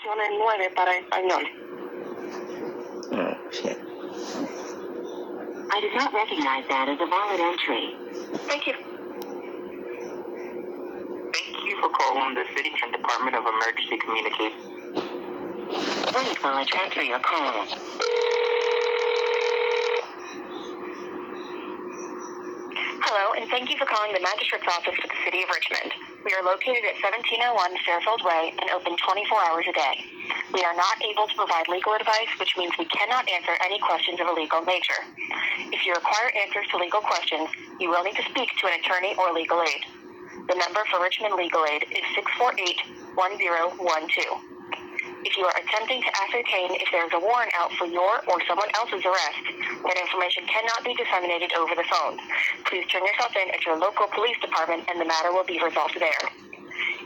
9 para español. Oh, shit. I did not recognize that as a valid entry. Thank you. Thank you for calling the City and Department of Emergency Communications. Wait while I transfer your call. Hello, and thank you for calling the Magistrate's Office for the City of Richmond. We are located at 1701 Fairfield Way and open 24 hours a day. We are not able to provide legal advice, which means we cannot answer any questions of a legal nature. If you require answers to legal questions, you will need to speak to an attorney or legal aid. The number for Richmond Legal Aid is 648-1012. If you are attempting to ascertain if there is a warrant out for your or someone else's arrest, that information cannot be disseminated over the phone. Please turn yourself in at your local police department and the matter will be resolved there.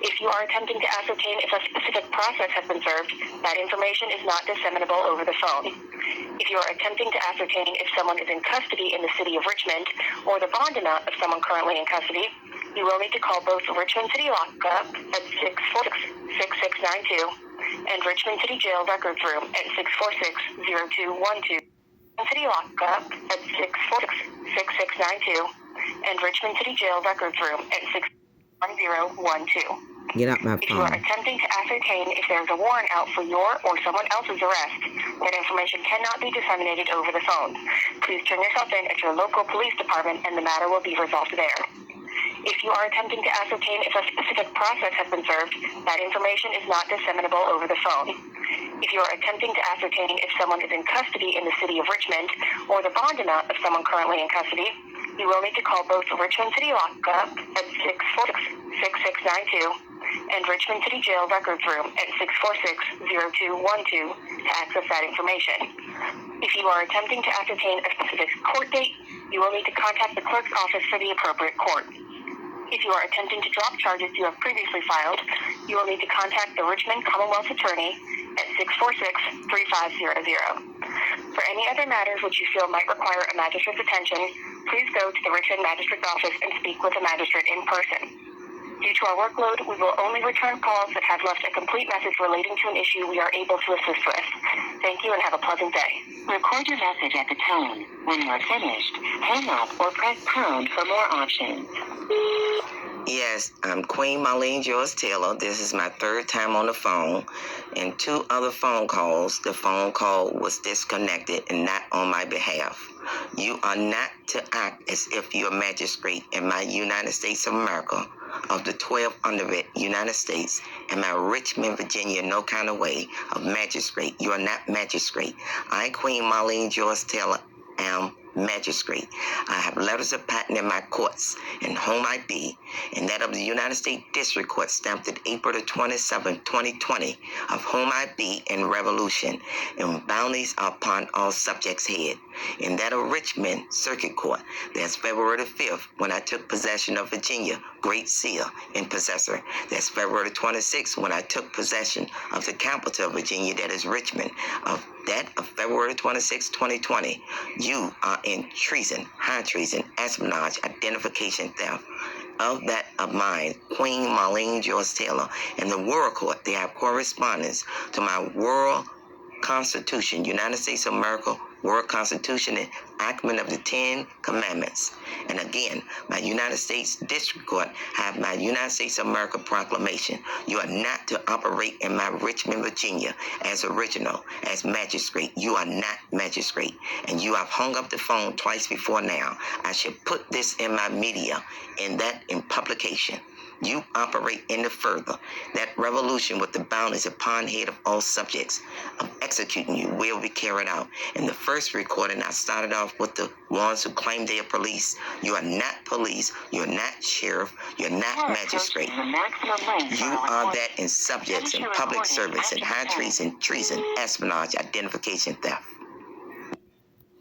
If you are attempting to ascertain if a specific process has been served, that information is not disseminable over the phone. If you are attempting to ascertain if someone is in custody in the City of Richmond or the bond amount of someone currently in custody, you will need to call both Richmond City Lockup at 646-6692 and Richmond City Jail Records Room at 646-0212. City Lockup at 646-6692 and Richmond City Jail Records Room at 61012. Get out my If you are phone. attempting to ascertain if there is a warrant out for your or someone else's arrest, that information cannot be disseminated over the phone. Please turn yourself in at your local police department and the matter will be resolved there. If you are attempting to ascertain if a specific process has been served, that information is not disseminable over the phone. If you are attempting to ascertain if someone is in custody in the City of Richmond or the bond amount of someone currently in custody, you will need to call both Richmond City Lockup at 646-6692 and Richmond City Jail Records Room at 646-0212 to access that information. If you are attempting to ascertain a specific court date, you will need to contact the clerk's office for the appropriate court. If you are attempting to drop charges you have previously filed, you will need to contact the Richmond Commonwealth Attorney at 646-3500. For any other matters which you feel might require a magistrate's attention, please go to the Richmond Magistrate's Office and speak with a magistrate in person. Due to our workload, we will only return calls that have left a complete message relating to an issue we are able to assist with. Thank you and have a pleasant day. Record your message at the tone. When you are finished, hang up or press pound for more options. Yes, I'm Queen Marlene Joyce Taylor. This is my third time on the phone. In 2 other phone calls, the phone call was disconnected and not on my behalf. You are not to act as if you're a magistrate in my United States of America of the 12th under the United States and my Richmond, Virginia, no kind of way of magistrate. You are not magistrate. I, Queen Marlene Joyce Taylor, am magistrate. I have letters of patent in my courts in whom I be, and that of the United States District Court stamped at April the 27th, 2020, of whom I be in revolution, and bounties are upon all subjects' head. And that of Richmond Circuit Court, that's February the 5th, when I took possession of Virginia, Great Seal, and possessor. That's February the 26th, when I took possession of the capital of Virginia, that is Richmond. Of February 26, 2020, you are in treason, high treason, espionage, identification theft. Of that of mine, Queen Marlene Joyce Taylor, and the World Court, they have correspondence to my World Constitution, United States of America, World Constitution, and enactment of the 10 Commandments. And again, my United States District Court have my United States of America proclamation. You are not to operate in my Richmond, Virginia as original, as magistrate. You are not magistrate. And you have hung up the phone twice before now. I should put this in my media, in publication. You operate in the further. That revolution with the bounties upon head of all subjects of executing you will be carried out. In the first recording, I started off with the ones who claim they are police. You are not police. You are not sheriff. You're not magistrate. You are that in subjects, in public service, in high treason, espionage, identification theft.